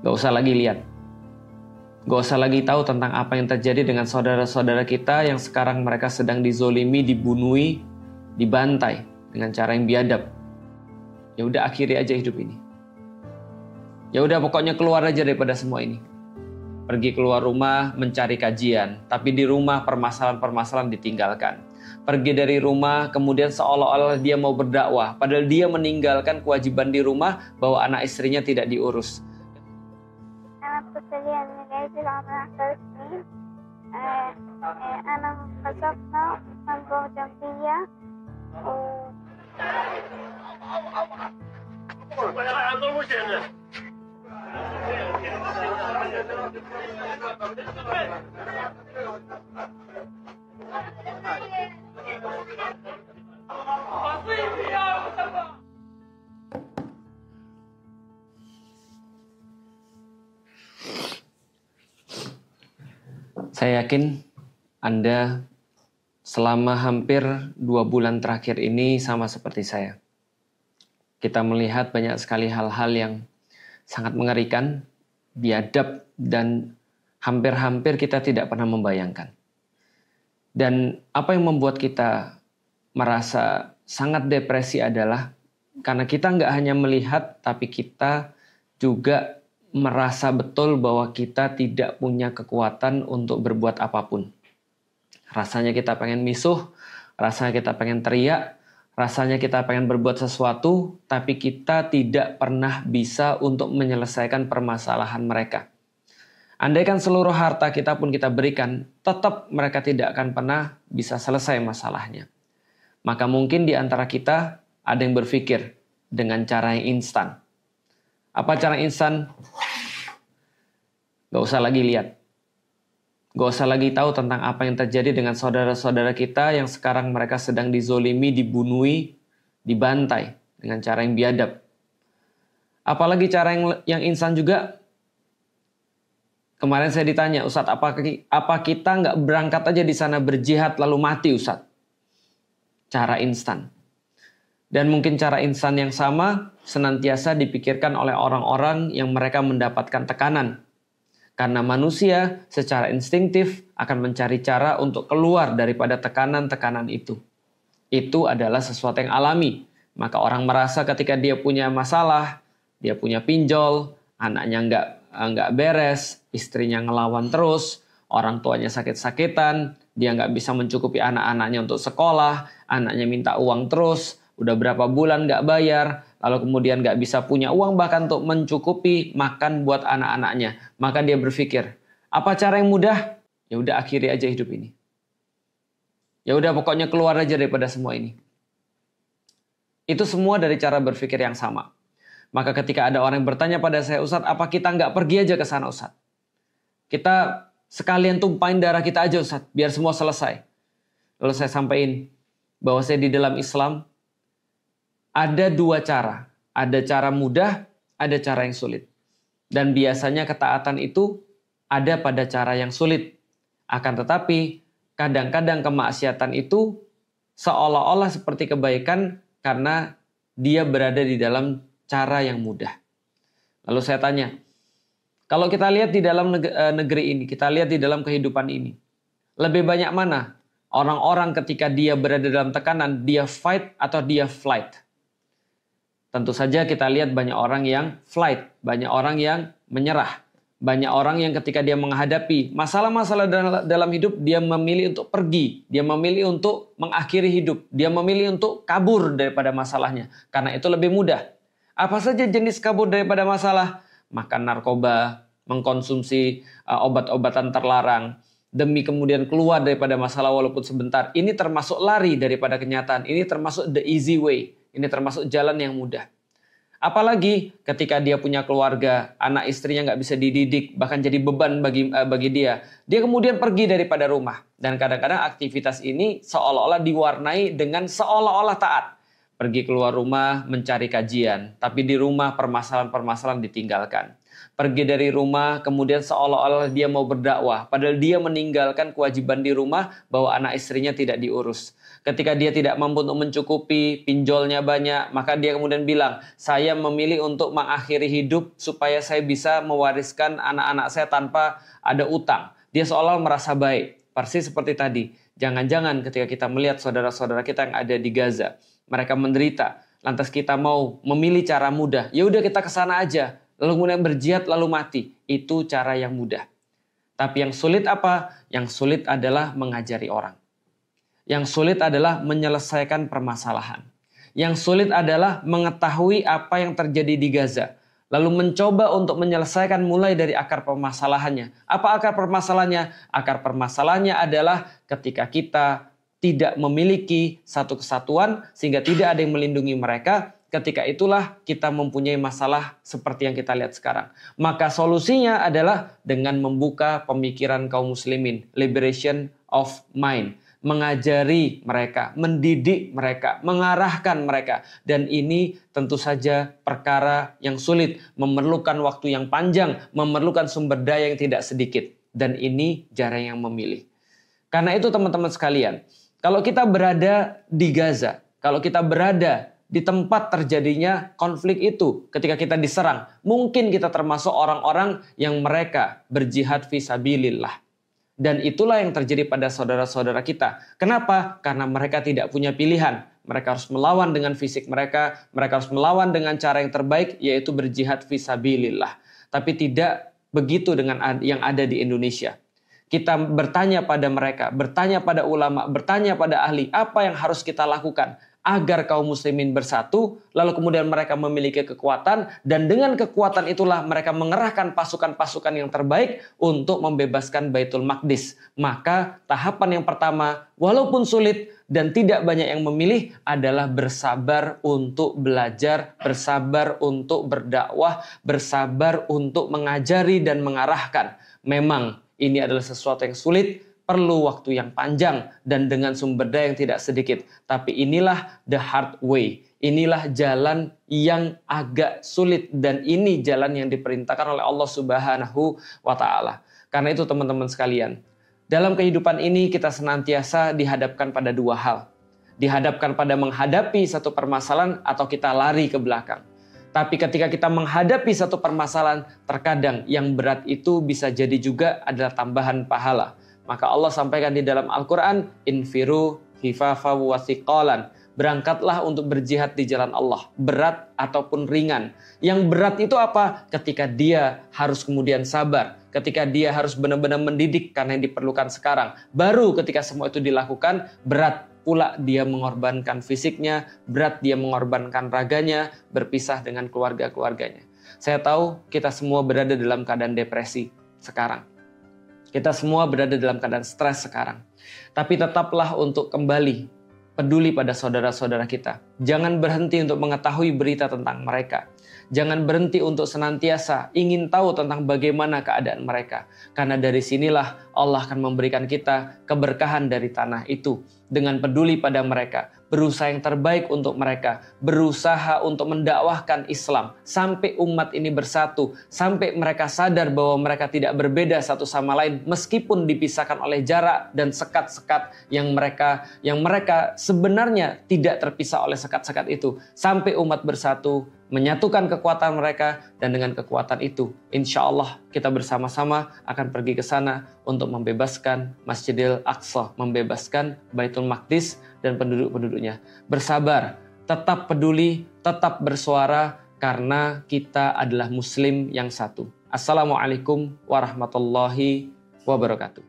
Gak usah lagi lihat. Gak usah lagi tahu tentang apa yang terjadi dengan saudara-saudara kita yang sekarang mereka sedang dizolimi, dibunuhi, dibantai dengan cara yang biadab. Ya udah, akhiri aja hidup ini. Ya udah, pokoknya keluar aja daripada semua ini. Pergi keluar rumah mencari kajian, tapi di rumah permasalahan-permasalahan ditinggalkan. Pergi dari rumah kemudian seolah-olah dia mau berdakwah, padahal dia meninggalkan kewajiban di rumah bahwa anak istrinya tidak diurus. Saya yakin Anda selama hampir 2 bulan terakhir ini sama seperti saya. Kita melihat banyak sekali hal-hal yang sangat mengerikan, biadab, dan hampir-hampir kita tidak pernah membayangkan. Dan apa yang membuat kita merasa sangat depresi adalah karena kita nggak hanya melihat, tapi kita juga merasa betul bahwa kita tidak punya kekuatan untuk berbuat apapun. Rasanya kita pengen misuh, rasanya kita pengen teriak, rasanya kita pengen berbuat sesuatu, tapi kita tidak pernah bisa untuk menyelesaikan permasalahan mereka. Andaikan seluruh harta kita pun kita berikan, tetap mereka tidak akan pernah bisa selesai masalahnya. Maka mungkin di antara kita ada yang berpikir dengan cara yang instan. Apa cara instan? Gak usah lagi lihat. Gak usah lagi tahu tentang apa yang terjadi dengan saudara-saudara kita yang sekarang mereka sedang dizolimi, dibunuhi, dibantai dengan cara yang biadab. Apalagi cara yang instan juga. Kemarin saya ditanya, Ustadz, apa kita nggak berangkat aja di sana berjihad lalu mati, Ustadz? Cara instan. Dan mungkin cara instan yang sama senantiasa dipikirkan oleh orang-orang yang mereka mendapatkan tekanan. Karena manusia secara instingtif akan mencari cara untuk keluar daripada tekanan-tekanan itu. Itu adalah sesuatu yang alami. Maka orang merasa ketika dia punya masalah, dia punya pinjol, anaknya nggak beres, istrinya ngelawan terus, orang tuanya sakit-sakitan, dia nggak bisa mencukupi anak-anaknya untuk sekolah, anaknya minta uang terus, udah berapa bulan nggak bayar, lalu kemudian nggak bisa punya uang bahkan untuk mencukupi makan buat anak-anaknya. Maka dia berpikir, apa cara yang mudah? Ya udah, akhiri aja hidup ini. Ya udah, pokoknya keluar aja daripada semua ini. Itu semua dari cara berpikir yang sama. Maka ketika ada orang yang bertanya pada saya, Ustadz, apa kita nggak pergi aja ke sana, Ustadz? Kita sekalian tumpahin darah kita aja, Ustadz, biar semua selesai. Lalu saya sampaikan bahwa saya di dalam Islam ada 2 cara. Ada cara mudah, ada cara yang sulit. Dan biasanya ketaatan itu ada pada cara yang sulit. Akan tetapi, kadang-kadang kemaksiatan itu seolah-olah seperti kebaikan karena dia berada di dalam cara yang mudah. Lalu saya tanya, kalau kita lihat di dalam negeri ini, kita lihat di dalam kehidupan ini, lebih banyak mana orang-orang ketika dia berada dalam tekanan, dia fight atau dia flight? Tentu saja kita lihat banyak orang yang flight, banyak orang yang menyerah. Banyak orang yang ketika dia menghadapi masalah-masalah dalam hidup, dia memilih untuk pergi. Dia memilih untuk mengakhiri hidup. Dia memilih untuk kabur daripada masalahnya. Karena itu lebih mudah. Apa saja jenis kabur daripada masalah? Makan narkoba, mengkonsumsi obat-obatan terlarang, demi kemudian keluar daripada masalah walaupun sebentar. Ini termasuk lari daripada kenyataan. Ini termasuk the easy way. Ini termasuk jalan yang mudah. Apalagi ketika dia punya keluarga, anak istrinya nggak bisa dididik, bahkan jadi beban bagi dia. Dia kemudian pergi daripada rumah. Dan kadang-kadang aktivitas ini seolah-olah diwarnai dengan seolah-olah taat. Pergi keluar rumah mencari kajian, tapi di rumah permasalahan-permasalahan ditinggalkan. Pergi dari rumah kemudian seolah-olah dia mau berdakwah, padahal dia meninggalkan kewajiban di rumah bahwa anak istrinya tidak diurus. Ketika dia tidak mampu untuk mencukupi, pinjolnya banyak, maka dia kemudian bilang, saya memilih untuk mengakhiri hidup supaya saya bisa mewariskan anak-anak saya tanpa ada utang. Dia seolah merasa baik. Persis seperti tadi. Jangan-jangan ketika kita melihat saudara-saudara kita yang ada di Gaza, mereka menderita, lantas kita mau memilih cara mudah. Ya udah kita ke sana aja, lalu kemudian berjihad lalu mati. Itu cara yang mudah. Tapi yang sulit apa? Yang sulit adalah mengajari orang. Yang sulit adalah menyelesaikan permasalahan. Yang sulit adalah mengetahui apa yang terjadi di Gaza. Lalu mencoba untuk menyelesaikan mulai dari akar permasalahannya. Apa akar permasalahannya? Akar permasalahannya adalah ketika kita tidak memiliki satu kesatuan sehingga tidak ada yang melindungi mereka. Ketika itulah kita mempunyai masalah seperti yang kita lihat sekarang. Maka solusinya adalah dengan membuka pemikiran kaum muslimin. Liberation of mind. Mengajari mereka, mendidik mereka, mengarahkan mereka. Dan ini tentu saja perkara yang sulit. Memerlukan waktu yang panjang, memerlukan sumber daya yang tidak sedikit. Dan ini jarang yang memilih. Karena itu teman-teman sekalian, kalau kita berada di Gaza, kalau kita berada di tempat terjadinya konflik itu, ketika kita diserang, mungkin kita termasuk orang-orang yang mereka berjihad fisabilillah. Dan itulah yang terjadi pada saudara-saudara kita. Kenapa? Karena mereka tidak punya pilihan. Mereka harus melawan dengan fisik mereka harus melawan dengan cara yang terbaik, yaitu berjihad fisabilillah. Tapi tidak begitu dengan yang ada di Indonesia. Kita bertanya pada mereka, bertanya pada ulama, bertanya pada ahli, apa yang harus kita lakukan agar kaum muslimin bersatu, lalu kemudian mereka memiliki kekuatan, dan dengan kekuatan itulah mereka mengerahkan pasukan-pasukan yang terbaik untuk membebaskan Baitul Maqdis. Maka tahapan yang pertama, walaupun sulit dan tidak banyak yang memilih, adalah bersabar untuk belajar, bersabar untuk berdakwah, bersabar untuk mengajari dan mengarahkan. Memang ini adalah sesuatu yang sulit, perlu waktu yang panjang dan dengan sumber daya yang tidak sedikit. Tapi inilah the hard way. Inilah jalan yang agak sulit dan ini jalan yang diperintahkan oleh Allah Subhanahu wa taala. Karena itu teman-teman sekalian, dalam kehidupan ini kita senantiasa dihadapkan pada dua hal. Dihadapkan pada menghadapi satu permasalahan atau kita lari ke belakang. Tapi ketika kita menghadapi satu permasalahan, terkadang yang berat itu bisa jadi juga adalah tambahan pahala. Maka Allah sampaikan di dalam Al-Quran, infiru hifafa wa thiqalan. Berangkatlah untuk berjihad di jalan Allah, berat ataupun ringan. Yang berat itu apa? Ketika dia harus kemudian sabar, ketika dia harus benar-benar mendidik karena yang diperlukan sekarang. Baru ketika semua itu dilakukan, berat pula dia mengorbankan fisiknya, berat dia mengorbankan raganya, berpisah dengan keluarga-keluarganya. Saya tahu kita semua berada dalam keadaan depresi sekarang. Kita semua berada dalam keadaan stres sekarang. Tapi tetaplah untuk kembali peduli pada saudara-saudara kita. Jangan berhenti untuk mengetahui berita tentang mereka. Jangan berhenti untuk senantiasa ingin tahu tentang bagaimana keadaan mereka. Karena dari sinilah Allah akan memberikan kita keberkahan dari tanah itu. Dengan peduli pada mereka, berusaha yang terbaik untuk mereka, berusaha untuk mendakwahkan Islam sampai umat ini bersatu, sampai mereka sadar bahwa mereka tidak berbeda satu sama lain meskipun dipisahkan oleh jarak dan sekat-sekat yang mereka sebenarnya tidak terpisah oleh sekat-sekat itu, sampai umat bersatu, menyatukan kekuatan mereka, dan dengan kekuatan itu insya Allah kita bersama-sama akan pergi ke sana untuk membebaskan Masjidil Aqsa, membebaskan Baitul Maqdis dan penduduk-penduduknya. Bersabar, tetap peduli, tetap bersuara karena kita adalah muslim yang satu. Assalamualaikum warahmatullahi wabarakatuh.